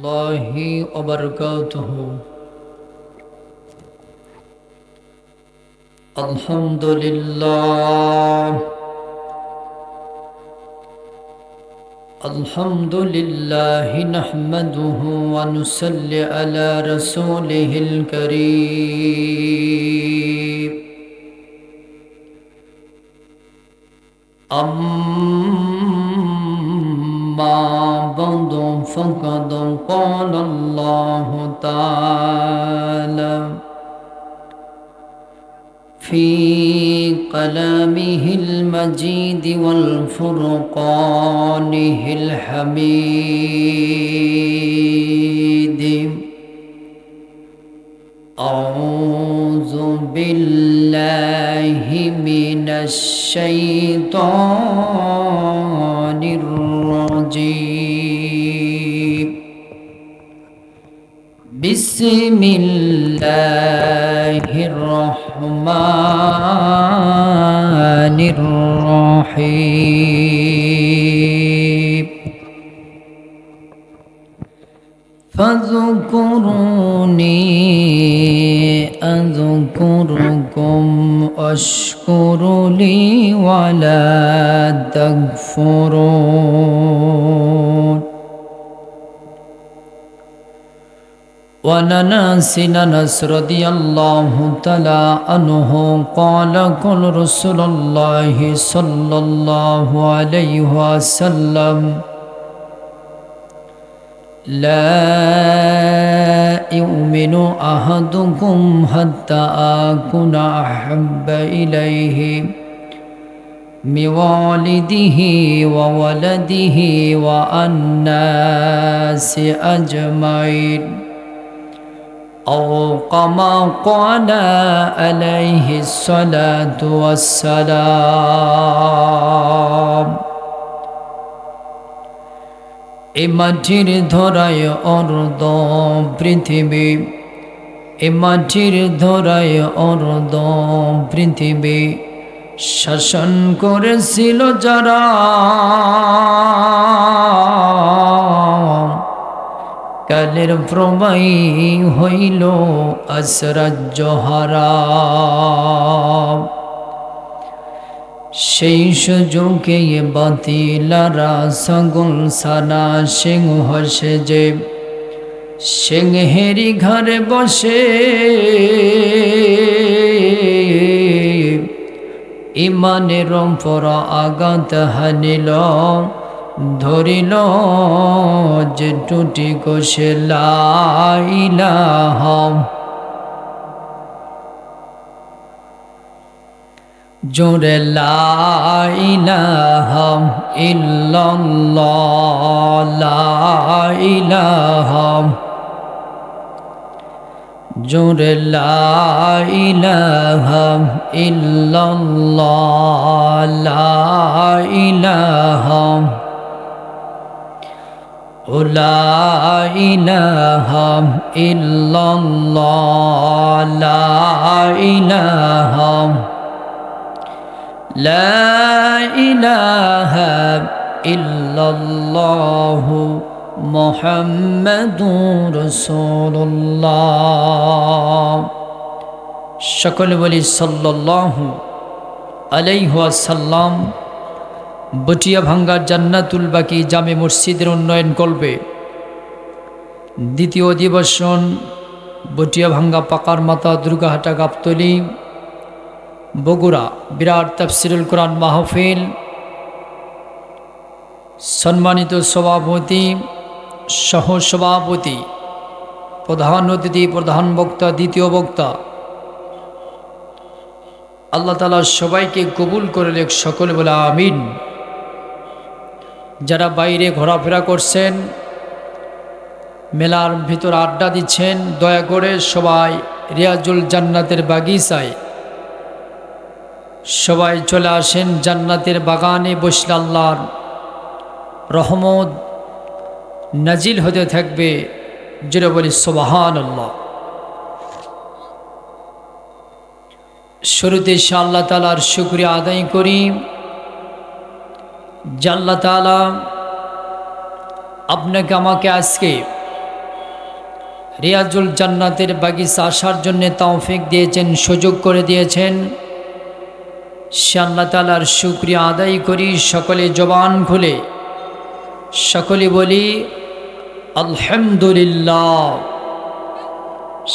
الله وبركاته. الحمد لله الحمد لله نحمده ونصلي على رسوله الكريم. أما بعد فقد قال الله تعالى في كلامه المجيد والفرقانه الحميد: أعوذ بالله من الشيطان الرجيم. بسم الله الرحمن الرحيم. فاذكروني أذكركم واشكروا لي ولا تكفرون. وعن أنس رضي الله تعالى عنه قال قال رسول الله صلى الله عليه وسلم: لا يؤمن أحدكم حتى أكون أحب إليه من والده وولده والناس أجمعين، أو كما قال عليه الصلاة والسلام. এ মাটির ধরায় অর্ধ পৃথিবী, এ মাটির ধরায় অর্ধ পৃথিবী শাসন করেছিল যারা, কালের প্রবাহী হইল আশ্চর্যহারা। সেই সুযোগে বাতিলারা ছাগল সানা সিংহ সেজে সিংহেরি ঘরে বসে ইমানের উপর আঘাত হানিল, ধরিল যে টুটি কষে লা ইলাহা জোরে লা ইলাহা ইল্লাল্লাহ, লা ইলাহা জোরে লা ইলাহা ইল্লাল্লাহ, লা ইলাহা লা ইলাহা ইল্লাল্লাহ, লা ইলাহা লা ইলাহা ইল্লাল্লাহু মুহাম্মাদুর রাসূলুল্লাহ। সকলে বলি সাল্লাল্লাহু আলাইহি ওয়াসাল্লাম। বটিয়া ভাঙ্গা জান্নাতুল বাকি জামে মসজিদের উন্নয়ন করবে দ্বিতীয় অধিবেশন বটিয়া ভাঙ্গা পাকার মাথা দুর্গাহাটা গাবতলী বগুড়া বিরাট তাফসিরুল কোরআন মাহফিল। সম্মানিত সভাপতি, সহসভাপতি, প্রধান অতিথি, প্রধান বক্তা, দ্বিতীয় বক্তা, আল্লাহ তাআলা সবাইকে কবুল করে লেখ, সকলে বলে আমিন। যারা বাইরে ঘোরাফেরা করছেন, মেলার ভিতর আড্ডা দিচ্ছেন, দয়া করে সবাই রিয়াজুল জান্নাতের বাগিচায় সবাই চলে আসেন। জান্নাতের বাগানে বসলে আল্লাহর রহমত নাজিল হতে থাকবে। যেটা বলি সুবহানাল্লাহ। শুরুতে আল্লাহ তাআলার শুকরিয়া আদায় করি যে আল্লাহ তাআলা আপনাকে আমাকে আজকে রিয়াজুল জান্নাতের বাগিচা আসার জন্য তৌফিক দিয়েছেন, সুযোগ করে দিয়েছেন। সে আল্লাহ তাআলার শুকরিয়া আদায় করি। সকলে জবান খুলে সকলে বলি আলহামদুলিল্লাহ।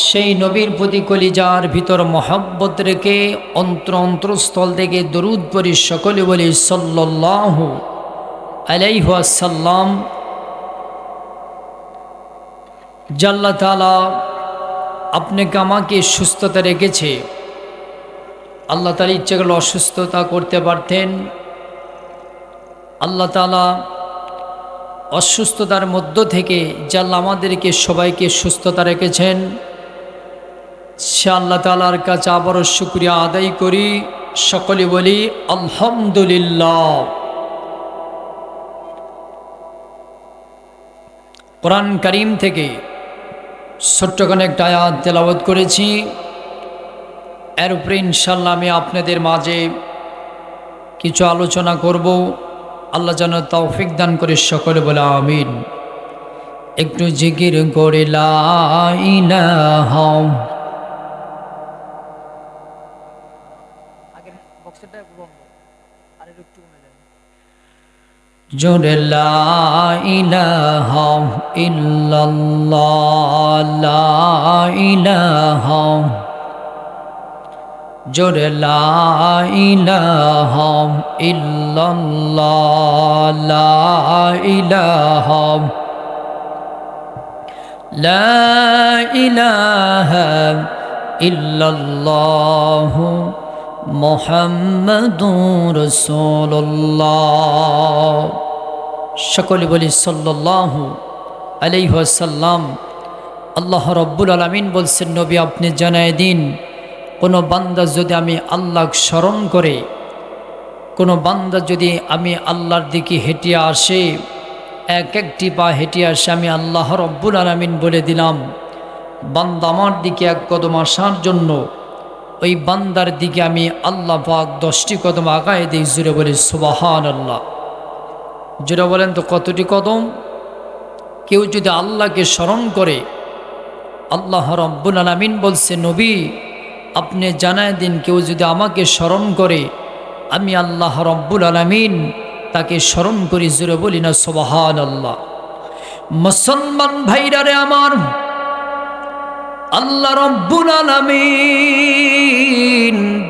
সেই নবীর প্রতি কলিজার ভিতর মহব্বত রেখে অন্তরস্থল থেকে দরুদ পড়ি, সকলে বলি সাল্লাল্লাহু আলাইহি ওয়াসাল্লাম। আল্লাহ তাআলা আপনাকে আমাকে সুস্থতা রেখেছে। আল্লাহ তাআলা ইচ্ছে করলে অসুস্থতা করতে পারতেন। আল্লাহ তাআলা অসুস্থতার মধ্য থেকে যে আল্লাহ আমাদেরকে সবাইকে সুস্থতা রেখেছেন, সে আল্লাহ তাআলার কাছে আবারও শুকরিয়া আদায় করি। সকলে বলি আলহামদুলিল্লাহ। কোরআন কারীম থেকে ছোট্টখানে একটা আয়াত তেলাওয়াত করেছি। এর উপরে ইনশাআল্লাহ আমি আপনাদের মাঝে কিছু আলোচনা করব। আল্লাহ যেন তৌফিক দান করে, সকলে বলে আমিন। একটু জিকির করে লা ইলাহা, জোরে লা ইলাহা ইল্লাল্লাহ, লা ইলাহা, জোরে লা ইলাহা ইল্লাল্লাহ, লা ইলাহা, লা ইলাহা ইল্লাল্লাহ মুহাম্মাদুর রাসূলুল্লাহ। সকলে বলি সাল্লাল্লাহু আলাইহি ওয়াসাল্লাম। আল্লাহ রাব্বুল আলামিন বলছেন, নবী আপনি জানায় দিন, কোনো বান্দা যদি আমি আল্লাহকে স্মরণ করে, কোনো বান্দা যদি আমি আল্লাহর দিকে হেঁটে আসে, এক একটি পা হেঁটে আসে, আমি আল্লাহ রাব্বুল আলামিন বলে দিলাম বান্দা আমার দিকে এক কদম আসার জন্য, ওই বান্দার দিকে আমি আল্লাহ পাক 10টি কদম আগায় দিই। জুড়ে বলি সুবহানাল্লাহ। জুড়ে বলেন তো কতটি কদম? কেউ যদি আল্লাহকে স্মরণ করে, আল্লাহ রাব্বুল আলামিন বলছে নবী আপনি জানায় দিন, কেউ যদি আমাকে স্মরণ করে, আমি আল্লাহ রাব্বুল আলামিন তাকে স্মরণ করি। জুড়ে বলি না সুবহানাল্লাহ। মুসলমান ভাইরারে আমার, আল্লাহ রাব্বুল আলামিন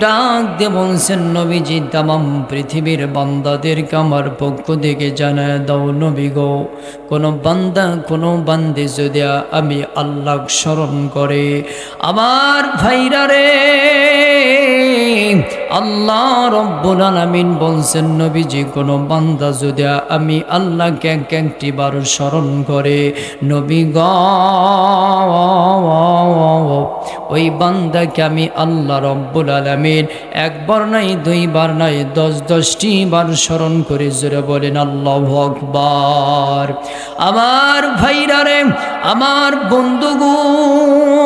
ডাক দিয়ে বলছেন নবীজি তামাম পৃথিবীর বান্দাদেরকে আমার পক্ষ থেকে জানায় দাও নবী গো, কোনো বান্দা কোনো বান্দে যদি আমি আল্লাহ স্মরণ করে, আমার ভাইরা রে, আল্লাহ রাব্বুল আলামিন বলছেন নবীজি কোনো বান্দা যদি আমি আল্লাহকে একটি বার স্মরণ করে, নবী গো ওই বান্দাকে আমি আল্লাহ রাব্বুল আলামিন একবার নাই, দুইবার নাই, 10টি বার স্মরণ করে। জোরে বলেন আল্লাহু আকবার। আমার ভাইরা রে, আমার বন্ধুগণ,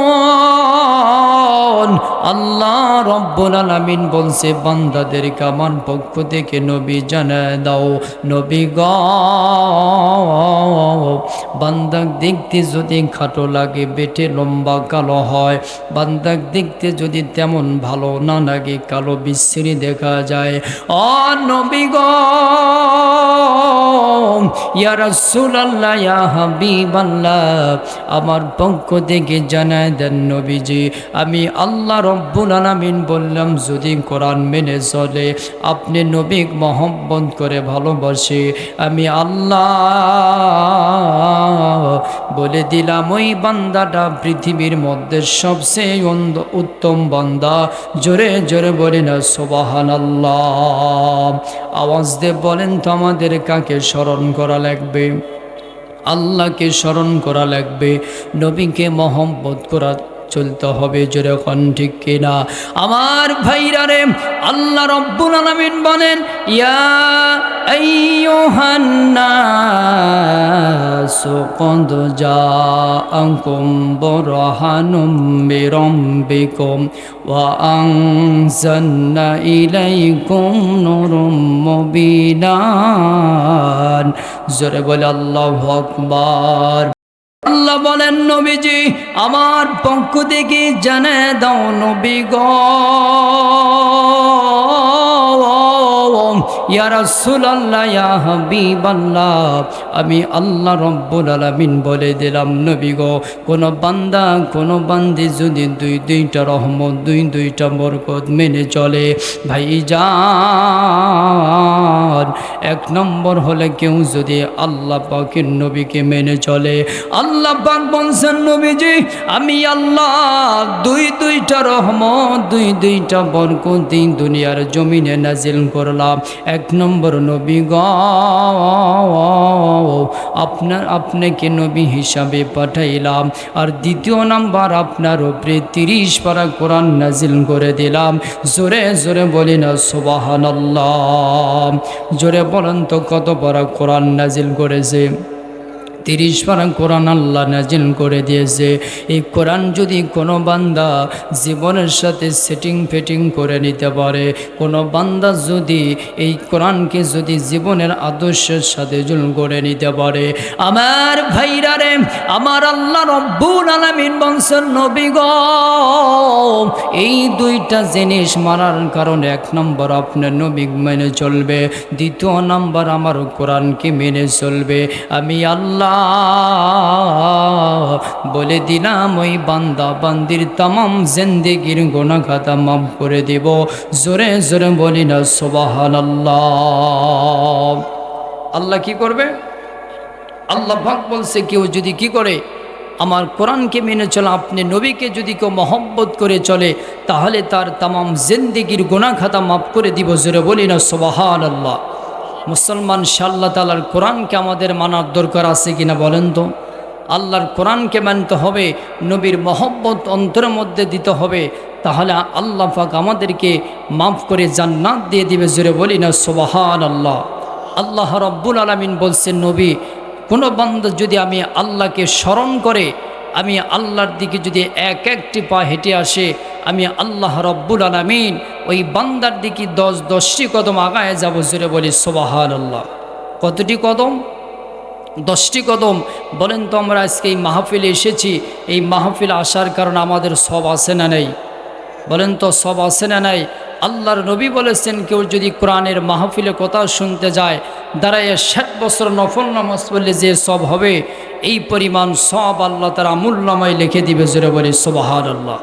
আল্লাহ রাব্বুল আলামিন বলছে বান্দাদেরকে আমার পক্ষ থেকে নবী জানায় দাও নবী গো, বান্দাক দেখতে যদি খাটো লাগে, বেটে লম্বা কালো হয়, বান্দাক দেখতে যদি তেমন ভালো না লাগে, কালো বিশ্রী দেখা যায়, ও নবী গো, ইয়া রাসূলুল্লাহ, ইয়া হাবিবাল্লাহ, আমার পক্ষ থেকে জানায় দেন নবীজি আমি আল্লাহ রাব্বুল আলামিন বললাম যদি কোরআন মেনে চলে, আপনি নবীক মহব্বত করে ভালোবাসে, আমি আল্লাহ বলে দিলাম ওই বান্দাটা পৃথিবীর মধ্যে সবচেয়ে উত্তম বান্দা। জোরে জোরে বলেন সুবহানাল্লাহ। আওয়াজ দিয়ে বলেন তো আমাদের কাকে স্মরণ করা লাগবে? আল্লাহকে স্মরণ করা লাগবে, নবীকে মহব্বত করা চলতে হবে। জোরে কোন ঠিক কিনা আমার ভাইরা রে? আল্লাহ রাব্বুল আলামিন বলেন ইয়া আইয়ুহান নাসু ক্বাদ জাআকুম বুরহানুম মির রাব্বিকুম ওয়া আনজালনা ইলাইকুম নূরুম মুবিনান। জোরে বলে আল্লাহু আকবার। আল্লাহ বলেন নবীজি আমার পক্ষ থেকে জানিয়ে দাও নবী গো ইয়া রাসূলুল্লাহ ইয়া হাবিবাল্লাহ আমি আল্লাহ রাব্বুল আলামিন বলে দিলাম নবী গো কোন বান্দা কোন বান্দি যদি দুইটা রহমত দুইটা বরকত মেনে চলে ভাইজান এক নম্বর হলে কেউ যদি আল্লাহ পাকের নবীকে মেনে চলে আল্লাহ পাক বলছেন নবীজি আমি আল্লাহ দুইটা রহমত দুইটা বরকত দিন দুনিয়ার জমিনে নাজিল করলাম এক নম্বর নবী গো আপনাকে নবী হিসাবে পাঠাইলাম আর দ্বিতীয় নাম্বার আপনার উপরে 30 পারা কোরআন নাজিল করে দিলাম জোরে জোরে বলি না সুবহানাল্লাহ জোরে বলেন তো কত পারা কোরআন নাজিল করেছে 30 পারা কোরআন আল্লাহ নাজিল করে দিয়েছে এই কোরআন যদি কোনো বান্দা জীবনের সাথে সেটিং করে নিতে পারে কোনো বান্দা যদি এই কোরআনকে যদি জীবনের আদর্শের সাথে জুল করে নিতে পারে আমার ভাইরা রে আমার আল্লাহ রব্বুল আলামিন বলছেন নবী গো এই দুইটা জিনিস মানার কারণে এক নম্বর আপনার নবী মেনে চলবে দ্বিতীয় নম্বর আমার কোরআনকে মেনে চলবে আমি আল্লাহ বলে দিলাম ওই বান্দা বান্দির তামাম জিন্দেগির গুনাহ খাতা মাফ করে দেব জোরে জোরে বলি না সুবহানাল্লাহ আল্লাহ কি করবে আল্লাহ পাক বলছে কেউ যদি কি করে আমার কোরআনকে মেনে চলে আপনি নবীকে যদি কেউ মহব্বত করে চলে তাহলে তার তামাম জিন্দেগির গুনাহ খাতা মাফ করে দিব জোরে বলি না সুবহানাল্লাহ মুসলমান আল্লাহ তাআলার কোরআনকে আমাদের মানার দরকার আছে কিনা বলেন তো আল্লাহর কোরআনকে মানতে হবে নবীর মহব্বত অন্তরের মধ্যে দিতে হবে তাহলে আল্লাহ পাক আমাদেরকে মাফ করে জান্নাত দিয়ে দিবে জোরে বলি না সুবহানাল্লাহ আল্লাহ রাব্বুল আলামিন বলছেন নবী কোনো বান্দা যদি আমি আল্লাহকে স্মরণ করে আমি আল্লাহর দিকে যদি একটি পা হেঁটে আসে আমি আল্লাহ রাব্বুল আলামিন ওই বান্দার দিকে 10টি কদম আগায় যাব জোরে বলি সুবহানাল্লাহ কতটি কদম 10টি কদম বলেন তো আমরা আজকে এই মাহফিলে এসেছি এই মাহফিলে আসার কারণে আমাদের সব আছে না নেই বলেন তো সব আছে না নাই আল্লাহর নবী বলেছেন কেউ যদি কোরআনের মাহফিলে কথা শুনতে যায় দাঁড়ায় 60 বছর নফল নামাজ পড়লে যে সব হবে এই পরিমাণ সব আল্লাহ তার আমূল্যময় লিখে দিবে জোরে বলি সুবহানাল্লাহ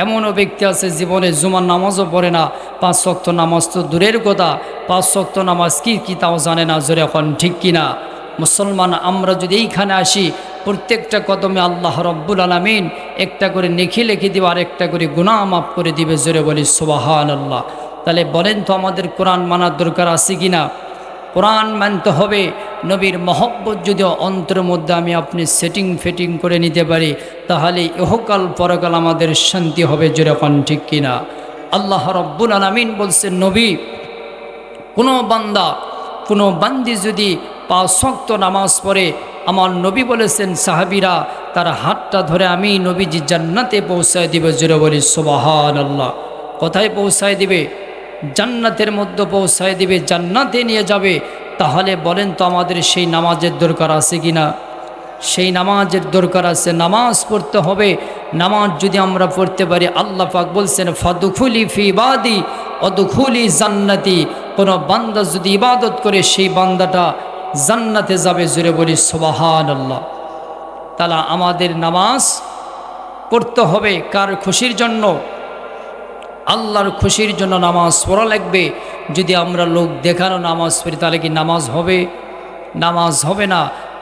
এমনও ব্যক্তি আছে জীবনে জুমার নামাজও পড়ে না 5 ওয়াক্ত নামাজ তো দূরের কথা 5 ওয়াক্ত নামাজ কি তাও জানে না জোরে এখন ঠিক কিনা মুসলমান আমরা যদি এইখানে আসি প্রত্যেকটা কদমে আল্লাহ রাব্বুল আলামিন একটা করে নেকি লিখে দিবে আর একটা করে গুনাহ মাফ করে দিবে জোরে বলি সুবহানাল্লাহ তাহলে বলেন তো আমাদের কোরআন মানার দরকার আছে কিনা কোরআন মানতে হবে নবীর মহব্বত যদি অন্তরের মধ্যে আমি আপনি সেটিং করে নিতে পারি তাহলে ইহকাল পরকাল আমাদের শান্তি হবে জোরে কোন ঠিক কিনা আল্লাহ রাব্বুল আলামিন বলছেন নবী কোনো বান্দা কোনো বান্দি যদি 5 ওয়াক্ত নামাজ পড়ে আমার নবী বলেছেন সাহাবীরা তার হাতটা ধরে আমি নবীজি জান্নাতে পৌঁছায় দিবে জোরে বলি সুবহানাল্লাহ কোথায় পৌঁছায় দিবে জান্নাতের মধ্যে পৌঁছায় দিবে জান্নাতে নিয়ে যাবে তাহলে বলেন তো আমাদের সেই নামাজের দরকার আছে কিনা সেই নামাজের দরকার আছে নামাজ পড়তে হবে নামাজ যদি আমরা পড়তে পারি আল্লাহ পাক বলছেন ফাদখুলি ফি ইবাদি ওয়াদখুলি জান্নাতি কোন বান্দা যদি ইবাদত করে সেই বান্দাটা জান্নাতে যাবে জোরে বলি সুবহানাল্লাহ তাহলে আমাদের নামাজ পড়তে হবে কার খুশির জন্য আল্লাহর খুশির জন্য নামাজ পড়া লাগবে যদি আমরা লোক দেখানো নামাজ পড়ি তাহলে কি নামাজ হবে নামাজ হবে না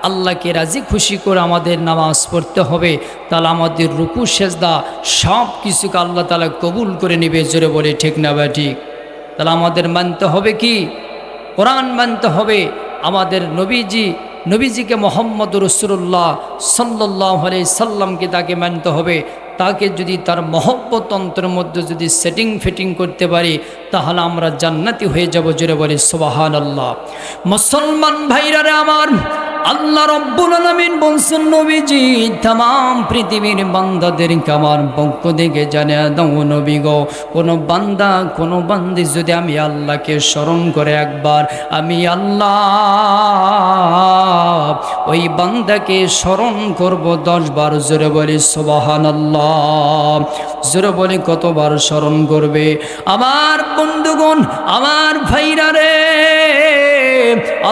আল্লাহকে রাজি খুশি করে আমাদের নামাজ পড়তে হবে তাহলে আমাদের রুকু সেজদা সব কিছুকে আল্লাহ তাআলা কবুল করে নেবে জোরে বলে ঠিক না বা ঠিক তাহলে আমাদের মানতে হবে কি কোরআন মানতে হবে আমাদের নবীজিকে মোহাম্মদ রাসূলুল্লাহ সাল্লাল্লাহু আলাইহি সাল্লামকে তাকে মানতে হবে তাকে যদি তার মহব্বত অন্তরের মধ্যে যদি সেটিং করতে পারি তাহলে আমরা জান্নাতি হয়ে যাব জোরে বলি সুবহানাল্লাহ মুসলমান ভাইরা রে আমার আল্লাহ রাব্বুল আলামিন বলছেন নবীজি तमाम পৃথিবীর বান্দাদেরকে আমার পক্ষ থেকে জানিয়ে দাও নবী গো, কোন বান্দা কোন বান্দি যদি আমি আল্লাহকে স্মরণ করে একবার, আমি আল্লাহ ওই বান্দাকে স্মরণ করব 10 বার। জোরে বলি সুবহানাল্লাহ। জোরে বলি কতবার স্মরণ করবে? আমার বন্ধুগণ, আমার ভাইরা রে,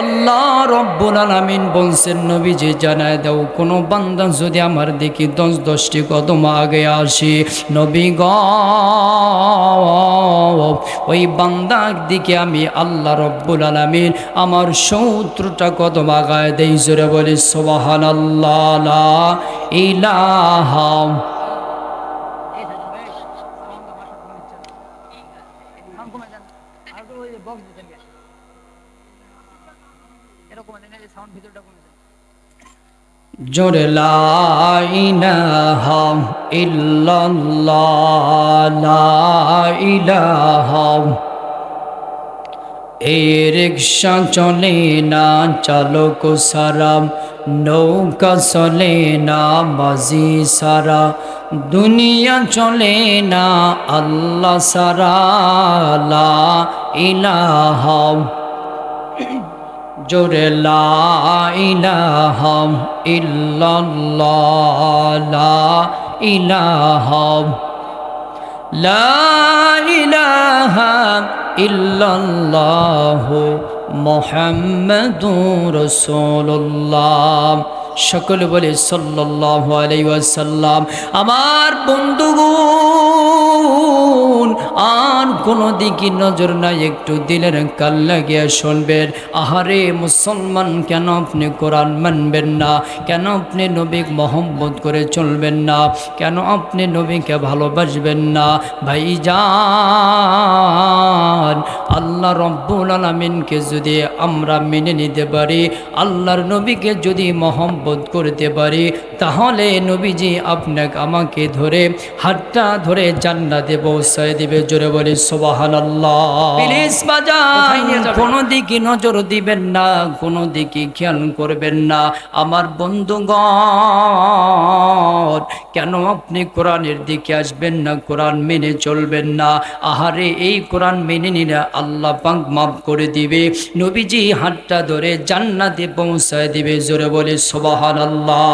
আল্লাহ রব্বুল আলামিন বলছেন নবীজি জানায় দাও কোন বান্দা যদি আমার দিকে 10টি কদম আগে আসে, নবী গ ওই বান্দার দিকে আমি আল্লাহ রব্বুল আলামিন আমার 70টা কদম আগায় দেই। জোরে বলি সুবহানাল্লাহ। লা ইলাহা জোরে লা ইলাহা ইল্লাল্লাহ, লা ইলাহা। এই রিকশা চলে না চালক সারা, নৌকা চলে না বাজি সারা, দুনিয়া চলে না আল্লাহ সারা। লা ইলাহা জোরে লা ইলাহা ইল্লাল্লাহ, লা ইলাহা। লা ইলাহা ইল্লাল্লাহু মুহাম্মাদুর রাসূলুল্লাহ। সকলে বলে সাল্লাল্লাহু আলাইহি ওয়াসাল্লাম। আমার বন্ধুগণ, আর কোনো দিকে নজর নাই, একটু দিলের কাল লাগিয়ে শুনবেন। আহারে মুসলমান, কেন আপনি কোরআন মানবেন না? কেন আপনি নবীকে মহব্বত করে চলবেন না? কেন আপনি নবীকে ভালোবাসবেন না? ভাইজান, আল্লাহ রব্বুল আলামিনকে যদি আমরা মেনে নিতে পারি, আল্লাহর নবীকে যদি মহব্বত করতে পারি, তাহলে নবীজি আপনাকে আমাকে ধরে হাতটা ধরে জান্নাতে পৌঁছায় দিবে। জোরে বলি সুবহানাল্লাহ। প্লিজ বাজান, কোনো দিকে নজর দিবেন না, কোনো দিকে খেয়াল করবেন না। আমার বন্ধুগণ, কেন আপনি কোরআনের দিকে আসবেন না, কোরআন মেনে চলবেন না? আহারে এই কোরআন মেনে নিলে আল্লাহ পাক মাফ করে দিবে, নবীজি হাতটা ধরে জান্নাতে পৌঁছায় দিবে। জোরে বলি সুবহানাল্লাহ।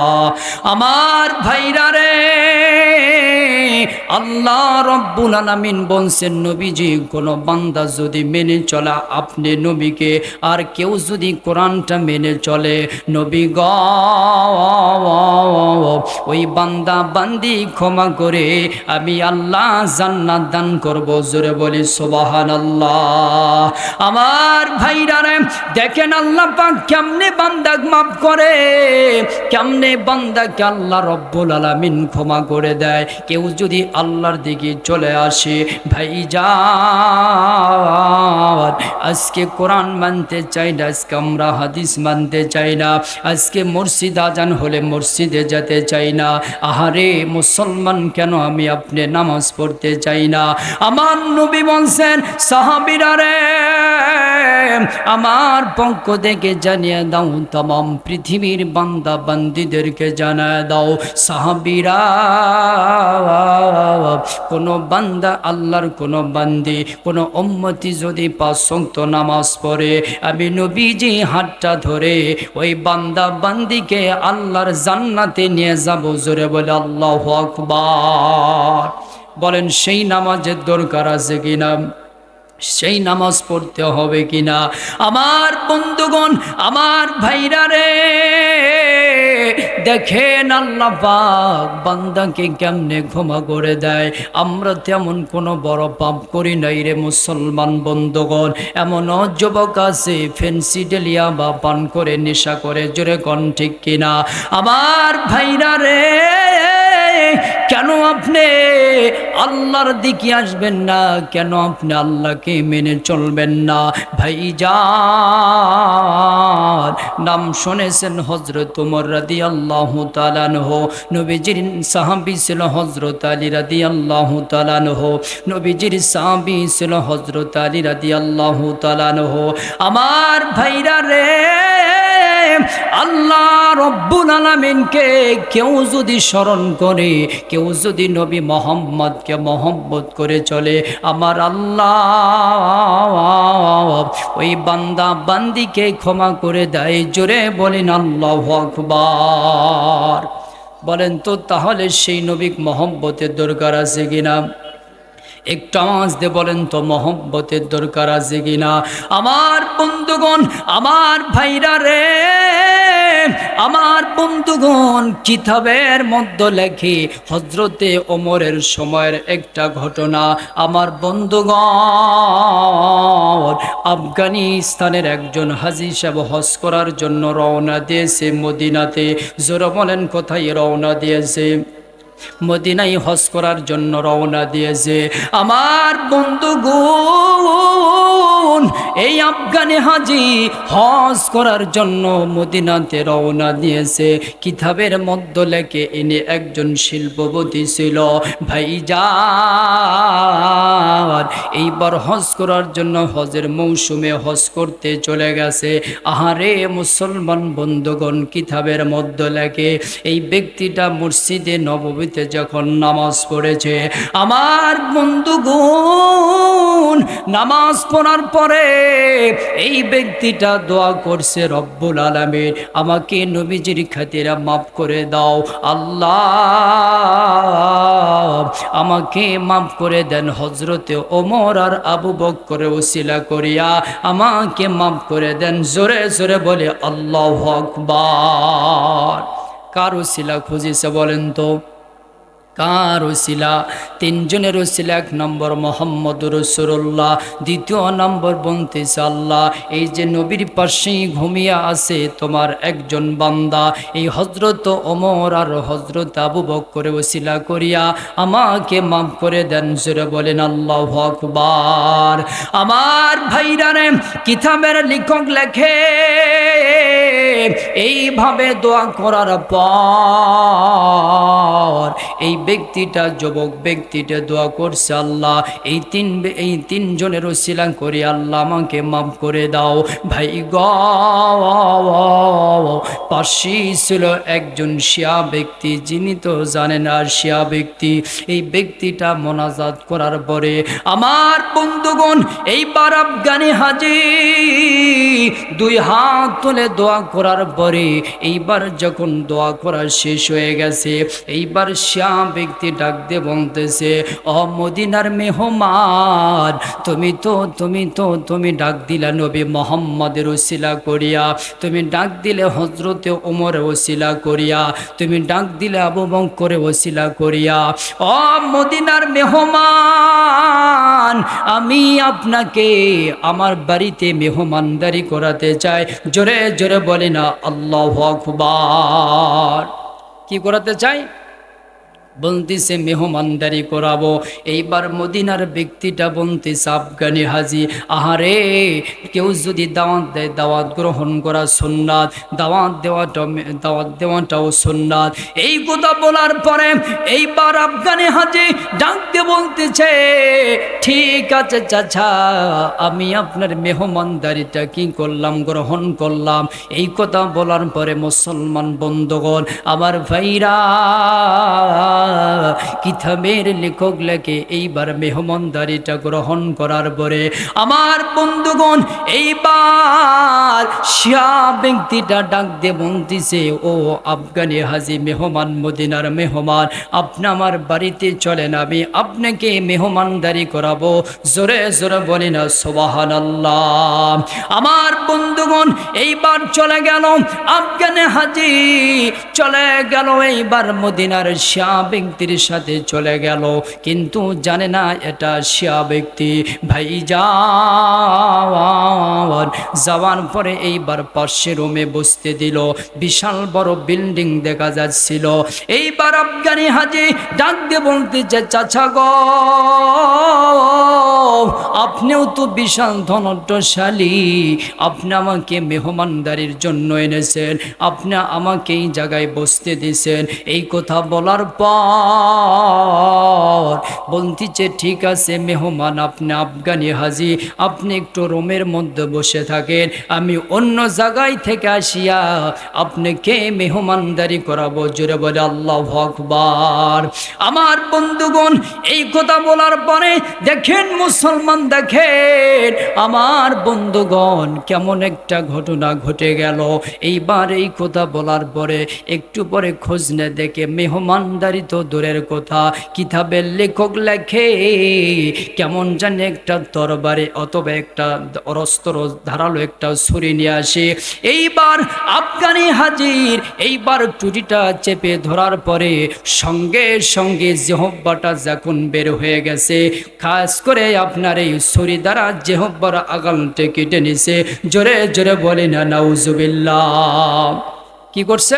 আমার ভাইরা রে, আল্লাহ রব্বুল আলামিন বলছেন নবীজি কোন বান্দা যদি মেনে চলা আপনি নবীকে, আর কেউ যদি কোরআনটা মেনে চলে, নবী গ ওই বান্দা বান্দি ক্ষমা করে আমি আল্লাহ জান্নাত দান করব। জোরে বলি সুবহানাল্লাহ। আমার ভাইরা রে, দেখেন আল্লাহ পাক কেমনে বান্দাকে মাফ করে, কেমনে বান্দাকে আল্লাহ রব্বুল আলামিন ক্ষমা করে দেয়। কেউ যদি আল্লাহর দিকে চলে আসে, ভাইজান আজকে কোরআন মানতে চাই না, আজকে আমরা হাদিস মানতে চাই না, আজকে মসজিদ আজান হলে মসজিদে যেতে চাই না। আহারে মুসলমান, কেন আমি আপনি নামাজ পড়তে চাই না? আমার নবী বলছেন সাহাবীরা রে, আমার পক্ষ থেকে জানিয়ে দাও, तमाम পৃথিবীর বান্দা বান্দীদেরকে জানিয়ে দাও, সাহাবীরা কোন বান্দা আল্লাহর কোন বান্দি কোন উম্মতি যদি 5 ওয়াক্ত নামাজ পড়ে, আমি নবীজি হাতটা ধরে ওই বান্দা বান্দিকে আল্লাহর জান্নাতে নিয়ে যাব। জোরে বলে আল্লাহু আকবার। বলেন সেই নামাজের দরকার আছে কিনা? সেই নামাজ পড়তে হবে কিনা? আমার বন্ধুগণ, আমার ভাইরা রে, দেখেন আল্লাহ পাক বান্দাকে কেমনে ক্ষমা করে দেয়। আমরা তেমন কোনো বড় পাপ করি নাই রে মুসলমান বন্ধুগণ। এমন যুবক আছে ফেন্সিডেলিয়া বা পান করে নেশা করে, জোরে কোন ঠিক কিনা? আমার ভাইরা রে, কেন আপনি আল্লাহর দিকে আসবেন না? কেন আপনি আল্লাহকে মেনে চলবেন না? ভাইজান, নাম শুনেছেন হযরত ওমর রাদিয়াল্লাহু তাআলা আনহু, নবীজির সাহাবী ছিল হযরত আলী রাদিয়াল্লাহু তাআলা আনহু, নবীজির সাহাবী ছিল হযরত আলী রাদিয়াল্লাহু তাআলা আনহু। আমার ভাইরা রে, আল্লাহ রব্বুল আলামিনকে কেউ যদি স্মরণ করে, কেউ যদি নবী মুহাম্মদকে মহব্বত করে চলে, আমার আল্লাহ ওই বান্দা বান্দিকে ক্ষমা করে দেয়। জোরে বলেন আল্লাহু আকবার। বলেন তো তাহলে সেই নবী মহব্বতের দরকার আছে কিনা? একটু আওয়াজ দিয়ে বলেন তো মহব্বতের দরকার আছে কিনা? আমার বন্ধুগণ, আমার ভাইরা রে, আমার বন্ধুগণ, কিতাবের মধ্যে লেখে হযরতে ওমরের সময়ের একটা ঘটনা। আমার বন্ধুগণ, আফগানিস্তানের একজন হাজী সাহেব হজ করার জন্য রওনা দিয়েছে মদিনাতে। জোরে বলেন কোথায় রওনা দিয়েছে? মদিনায় হজ করার জন্য রওনা দিয়েছে। আমার বন্ধুগণ, এই আফগানি হাজী হজ করার জন্য মদিনাতে রওনা দিয়েছে। কিতাবের মধ্যে লেখে ইনি একজন শিল্পপতি ছিল। ভাইজান এইবার হজ করার জন্য হজের মৌসুমে হজ করতে চলে গেছে। আহারে মুসলমান বন্ধুগণ, কিতাবের মধ্যে লেখে এই ব্যক্তিটা মসজিদে নববী যখন নামাজ পড়েছে, আমার বন্ধুগণ, নামাজ পড়ার পরে এই ব্যক্তিটা দোয়া করছে, রব্বুল আলামিন আমাকে নবীজির খাতিরে মাফ করে দাও, আল্লাহ আমাকে মাফ করে দেন, হযরতে ওমর আর আবু বকরের ওসিলা করিয়া আমাকে মাফ করে দেন। জোরে জোরে বলে আল্লাহু আকবার। কার ওসিলা খুঁজেছে বলেন তো? কার ওসিলা? তিনজনের ওসিলা। এক নম্বর মুহাম্মদুর রাসূলুল্লাহ, দ্বিতীয় নম্বর বলতেছে আল্লাহ এই যে নবীর পাশেই ঘুমিয়ে আছে তোমার একজন বান্দা, এই হযরত ওমর আর হযরত আবু বকরের ওসিলা করিয়া আমাকে মাফ করে দেন। জোরে বলেন আল্লাহু আকবার। আমার ভাইরারে, কিতাবের লেখক লেখে এইভাবে দোয়া করার পর এই ব্যক্তিটা, যুবক ব্যক্তিটা দোয়া করছে, আল্লাহ এই তিনজনের ওসিলা করে আল্লাহ আমাকে মাফ করে দাও। ভাই গো, পাশেই ছিল একজন শিয়া ব্যক্তি, যিনি তো জানেন আর শিয়া ব্যক্তি। এই ব্যক্তিটা মোনাজাত করার পরে আমার বন্ধুগণ, এইবার আফগানি হাজী দুই হাত তুলে দোয়া করার পরে এইবার যখন দোয়া করা শেষ হয়ে গেছে, এইবার শিয়া ব্যক্তি ডাক দিয়ে বলতেছে, ও মদিনার মেহমান, তুমি ডাক দিলা নবী মুহাম্মদের ওসিলা করিয়া, তুমি ডাক দিলে হযরতে ওমরের ওসিলা করিয়া, তুমি ডাক দিলে আবু বকরের ওসিলা করিয়া। ও মদিনার মেহমান, আমি আপনাকে আমার বাড়িতে মেহমানদারি করাতে চাই। জোরে জোরে বলি না আল্লাহু আকবার। কি করাতে চাই? বলতেছে মেহমানদারি করাবো। এইবার মদিনার ব্যক্তিটা বলতেছে, আফগানি হাজী, আহারে কেউ যদি দাওয়াত দেয় দাওয়াত গ্রহণ করা সুন্নাত, দাওয়াত দেওয়াটাও সুন্নাত। এই কথা বলার পরে এইবার আফগানি হাজী ডাক দিয়ে বলতেছে, ঠিক আছে চাচা, আমি আপনার মেহমানদারিটা কি করলাম, গ্রহণ করলাম। এই কথা বলার পরে মুসলমান বন্ধুগণ, আমার ভাইরা, কিতাবের লেখক লেখে এইবার মেহমানদারিটা গ্রহণ করার পরে আমার বন্ধুগণ, এইবার শিয়া ব্যক্তিটা ডাক দিয়ে বলতেছে, ও আফগানি হাজী মেহমান, মদিনার মেহমান, আপনি আমার বাড়িতে চলেন, আমি আপনাকে মেহমানদারি করাবো। জোরে জোরে বলি না সুবহানাল্লাহ। আমার বন্ধুগণ, এইবার চলে গেল আফগানি হাজী, চলে গেল এইবার মদিনার শিয়া ব্যক্তির সাথে চলে গেল, কিন্তু জানে না এটা শিয়া ব্যক্তি। ভাইজান যাওয়ার পরে এইবার পাশের রুমে বসতে দিল, বিশাল বড় বিল্ডিং দেখা যাচ্ছিল। এইবার আফগানি হাজী ডাক দিয়ে বলতে যে, চাচা গো, আপনিও তো বিশাল ধনট্টশালী, আপনি আমাকে মেহমানদারির জন্য এনেছেন, আপনি আমাকে এই জায়গায় বসতে দিয়েছেন। এই কথা বলার পর বলতিছে ঠিক আছে মেহমান, আপনি আফগানি হাজি, আপনি একটু রুমের মধ্যে বসে থাকেন, আমি অন্য জায়গায় থেকে আসিয়া আপনাকে মেহমানদারি করাবো। জোরে বলে আল্লাহু আকবার। আমার বন্ধুগণ, এই কথা বলার পরে দেখেন মুসলমান, দেখেন আমার বন্ধুগণ কেমন একটা ঘটনা ঘটে গেল। এইবার এই কথা বলার পরে একটু পরে খোঁজ নে দেখে মেহমানদারি তো দূরের কথা, কিতাবের লেখক লেখে কেমন জানি একটা তরবারি অথবা একটা অস্ত্র ধারালো একটা ছুরি নিয়ে আসে। এইবার আফগানি হাজির এইবার টুটিটা চেপে ধরার পরে সঙ্গে সঙ্গে জিহ্বাটা যখন বের হয়ে গেছে, খাস করে আপনার এই ছুরি দ্বারা জিহ্বার আগালটা কেটে নিছে। জোরে জোরে বলি না নাউজুবিল্লাহ। কি করছে?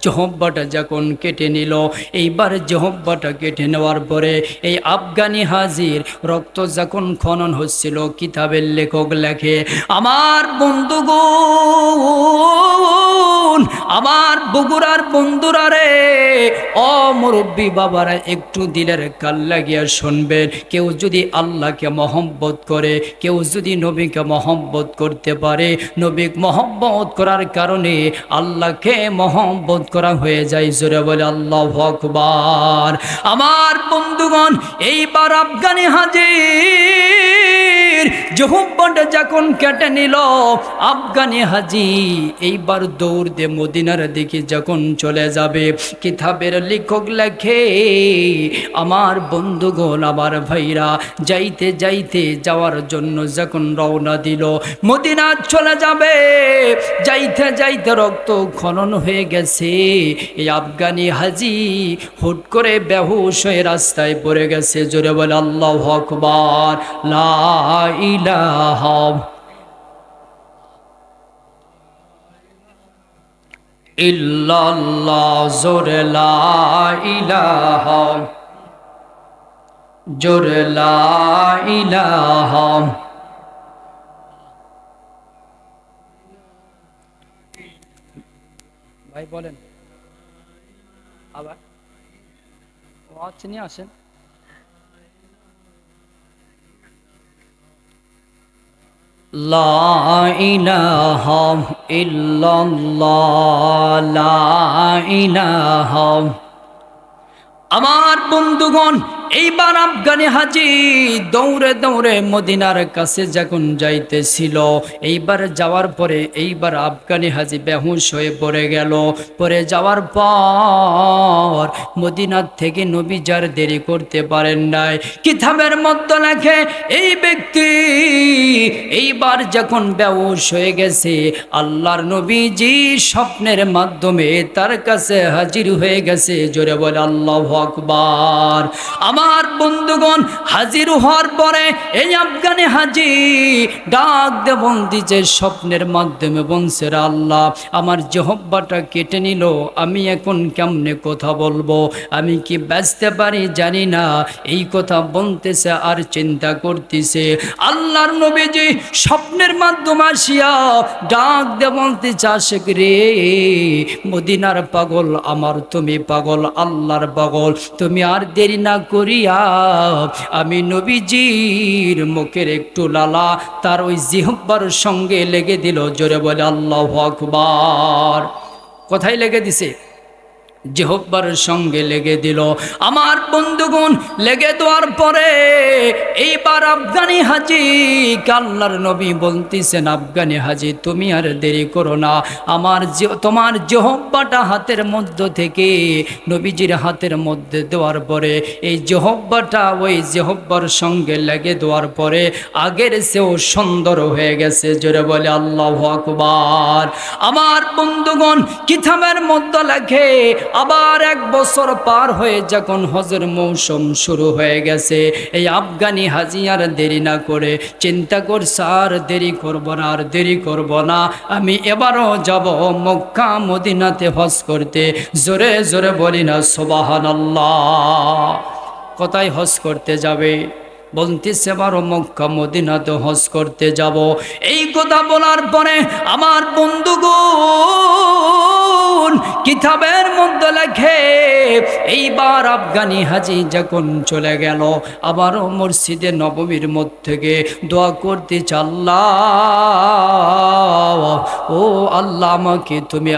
জিহ্বাটা যখন কেটে নিল, এইবার জিহ্বাটা কেটে নেওয়ার পরে এই আফগানি হাজির রক্ত যখন খনন হচ্ছিল, কিতাবের লেখক লেখে আমার বন্ধুগণ, আমার বগুড়ার বন্ধুরা রে, ও মুরব্বী বাবারা, একটু দিলের কাল লাগিয়া শুনবেন। কেউ যদি আল্লাহকে মহব্বত করে, কেউ যদি নবীকে মহব্বত করতে পারে, নবীক মহব্বত করার কারণে আল্লাহকে মহব্বত করা হয়ে যায়। জোরে বলে আল্লাহু আকবার। আমার বন্ধুগণ, এইবার আফগানি হাজির জিহ্বাটা যখন কেটে নিল, আফগানি হাজি এইবার দৌড় দিয়ে মদিনার দিকে যখন চলে যাবে, কিতাবের লেখক লেখে আমার বন্ধুগণ, আমার ভাইরা, যাইতে যাইতে যাওয়ার জন্য যখন রওনা দিল, মদিনা চলে যাবে, যাইতে যাইতে রক্ত খনন হয়ে গেছে। এই আফগানি হাজি হুট করে বেহুশ হয়ে রাস্তায় পড়ে গেছে। জোরে বলে আল্লাহু আকবার। লা ইলাহা ইল্লাল্লাহ। জোরে লা ইলাহা, জোরে লা ইলাহা। ভাই বলেন আবার, আওয়াজ নিয়ে আসেন। লা ইলাহা ইল্লাল্লাহ, লা ইলাহা। আমার বন্ধুগণ, এইবার আফগানি হাজি দৌড়ে দৌড়ে মদিনার কাছে যখন যাইতেছিল, এইবার যাওয়ার পরে এইবার আফগানি হাজি বেহুশ হয়ে পড়ে গেল। পরে যাওয়ার পর মদিনার থেকে নবী যার দেরি করতে পারেন নাই, কিতাবের মধ্যে লেখে এই ব্যক্তি এইবার যখন বেহুশ হয়ে গেছে, আল্লাহর নবীজি স্বপ্নের মাধ্যমে তার কাছে হাজির হয়ে গেছে। জোরে বলে আল্লাহু আকবার। আমার বন্ধুগণ, হাজির হওয়ার পরে এই আফগানি হাজি ডাক দে বলতিছে স্বপ্নের মাধ্যমে, বলছে আল্লাহ আমার জিহ্বাটা কেটে নিল, আমি এখন কেমনে কথা বলবো, আমি কি বাঁচতে পারি জানি না। এই কথা বলতেছে আর চিন্তা করতেছে। আল্লাহর নবীজি স্বপ্নের মাধ্যমে আসিয়া ডাক দে বলতেছে আশিক রে, মদিনার পাগল আমার, তুমি পাগল আল্লাহর পাগল, তুমি আর দেরি না করিয়া আমি নবীজির মুখের একটু লালা তার ওই জিহ্বার সঙ্গে লেগে দিল। জোরে বলে আল্লাহু আকবার। কোথায় লেগে দিছে? জিহ্বার সঙ্গে লেগে দিল। আমার বন্ধুগণ, লেগে দেওয়ার পরে এইবার আফগানি হাজি, আল্লাহর নবী বলতেছেন আফগানি হাজি তুমি আর দেরি করো না, আমার তোমার জিহ্বাটা হাতের মধ্য থেকে নবীজির হাতের মধ্যে দেওয়ার পরে এই জিহ্বাটা ওই জিহ্বার সঙ্গে লেগে দেওয়ার পরে আগের চেয়েও সুন্দর হয়ে গেছে। জোরে বলে আল্লাহু আকবার। আমার বন্ধুগণ, কিতাবের মধ্যে লেখে আবার 1 বছর পার হয়ে যখন হজের মৌসুম শুরু হয়ে গেছে, এই আফগানি হাজি আর দেরি না করে চিন্তা করছে আর দেরি করব না, আর দেরি করব না, আমি এবারও যাব মক্কা মদিনাতে হজ করতে। জোরে জোরে বলি না সুবহানাল্লাহ। কোথায় হজ করতে যাবে? বলতেছে এবারও মক্কা মদিনাতে হজ করতে যাব। এই কথা বলার পরে আমার বন্ধুগণ কিতাবের মধ্যে লেখে এইবার আফগানি হাজি যখন চলে গেল আবারও মসজিদে নববীর মধ্যে থেকে দোয়া করতে আল্লাহ, ও আল্লাহ আমাকে তুমি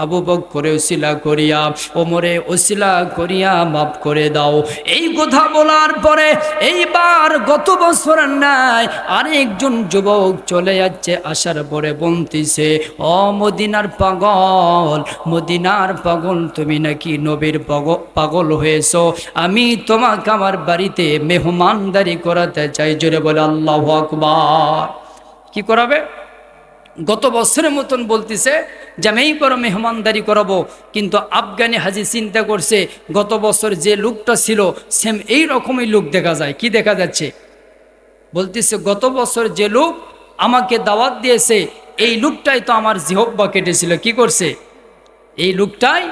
আবু বকরের ওসিলা করিয়া ওমরে ওসিলা করিয়া মাফ করে দাও। এই কথা বলার পরে এইবার গত বছর নাই আরেকজন যুবক চলে যাচ্ছে, আসার পরে বলতেছে, ও মদিনার পাগল, মদিনার পাগল, তুমি নাকি নবীর পাগল হয়েছো, আমি তোমাকে আমার বাড়িতে মেহমানদারি করাতে চাই। জোরে বলে আল্লাহু আকবার। কি করাবে? গত বছরের মতন বলতেছে যে আমি এই বড় মেহমানদারি করাবো, কিন্তু আফগানি হাজি চিন্তা করছে গত বছর যে লোকটা ছিল সেম এই রকমই লোক দেখা যায়। কি দেখা যাচ্ছে? বলতেছে গত বছর যে লোক আমাকে দাওয়াত দিয়েছে এই লোকটাই তো আমার জিহব্বা কেটেছিল। কি করছে? এই লোকটাই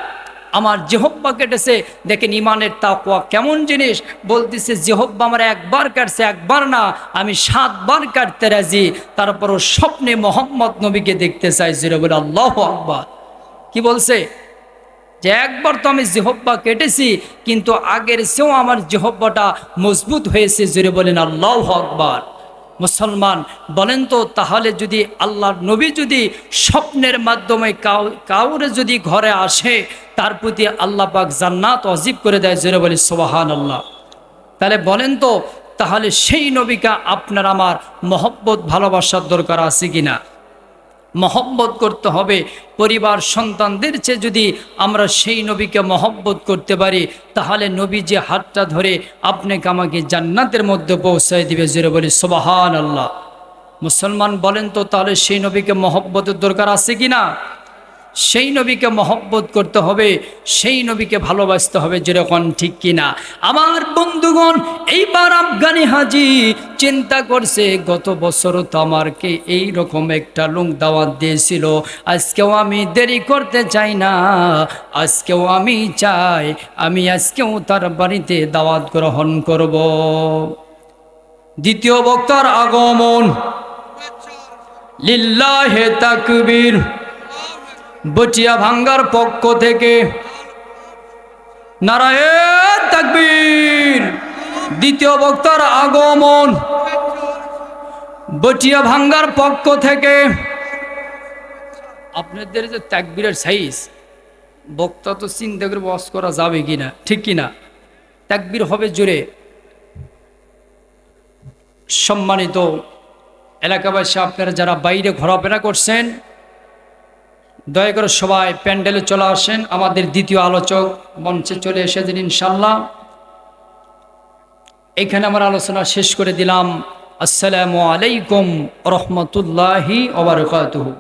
আমার জিহব্বা কেটেছে। দেখেন ইমানের তাকওয়া কেমন জিনিস। বলতেছে জিহব্বা আমার একবার কাটছে, একবার না, আমি 7 বার কাটতে রাজি, তারপরও স্বপ্নে মোহাম্মদ নবীকে দেখতে চাই। জোরে বলে আল্লাহু আকবার। কি বলছে? যে একবার তো আমি জিহব্বা কেটেছি, কিন্তু আগের চেয়েও আমার জিহব্বাটা মজবুত হয়েছে। জোরে বলেন আল্লাহু আকবার। মুসলমান বলেন তো, তাহলে যদি আল্লাহর নবী যদি স্বপ্নের মাধ্যমে কাউরে যদি ঘরে আসে, তার প্রতি আল্লাহ পাক জান্নাত ওয়াজিব করে দেয়। জোরে বলি সুবহানাল্লাহ। তাহলে বলেন তো, তাহলে সেই নবীকে আপনার আমার মহব্বত ভালোবাসার দরকার আছে কিনা? মহব্বত করতে হবে। পরিবার সন্তানদের চেয়ে যদি আমরা সেই নবীকে মহব্বত করতে পারি, তাহলে নবী যে হাতটা ধরে আপনাকে আমাকে জান্নাতের মধ্যে পৌঁছায় দিবে। জোরে বলি সুবহানাল্লাহ। মুসলমান বলেন তো, তাহলে সেই নবীকে মহব্বতের দরকার আছে কিনা? সেই নবীকে মহব্বত করতে হবে, সেই নবীকে ভালোবাসতে হবে। যেরকম ঠিক কিনা? আমার বন্ধুগণ, এইবার আফগানি হাজি চিন্তা করছে গত বছরও তো আমাকে এইরকম একটা লোক দাওয়াত দিয়েছিল, আজকেও আমি দেরি করতে চাই না, আজকেও আমি চাই আমি আজকেও তার বাড়িতে দাওয়াত গ্রহণ করব। দ্বিতীয় বক্তার আগমন। লিল্লাহে তাকবীর। বটিয়া ভাঙ্গার পক্ষ থেকে নারায়ে তাকবীর। দ্বিতীয় বক্তার আগমন বটিয়া ভাঙ্গার পক্ষ থেকে। আপনাদের যে তাকবীরের সাইজ, বক্তা তো চিন্তা করে বস করা যাবে কিনা, ঠিক কিনা? তাকবীর হবে জোরে। সম্মানিত এলাকাবাসী, আপনারা যারা বাইরে ঘোরাফেরা করছেন, দয়া করে সবাই প্যান্ডেলে চলে আসেন। আমাদের দ্বিতীয় আলোচক মঞ্চে চলে এসেছেন ইনশাল্লাহ। এখানে আমার আলোচনা শেষ করে দিলাম। আসসালামু আলাইকুম ওয়া রাহমাতুল্লাহি ওয়া বারাকাতুহু।